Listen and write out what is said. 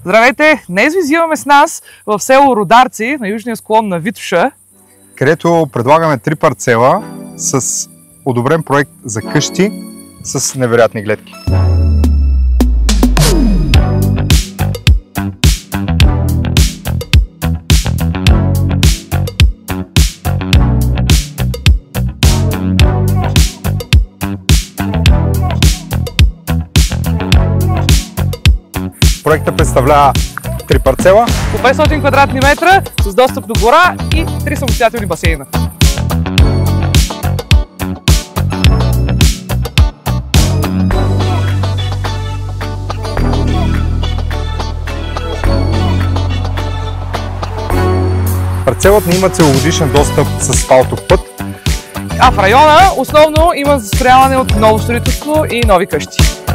Здравейте! Днес ви взимаме с нас в село Рударци, на южния склон на Витоша, където предлагаме 3 парцела с одобрен проект за къщи с невероятни гледки. Проектът представлява 3 парцела по 500 квадратни метра с достъп до гора и 3 самостоятелни басейна. Парцелът ни има целогодишен достъп с асфалтов път. А в района основно има застрояване от ново строителство и нови къщи.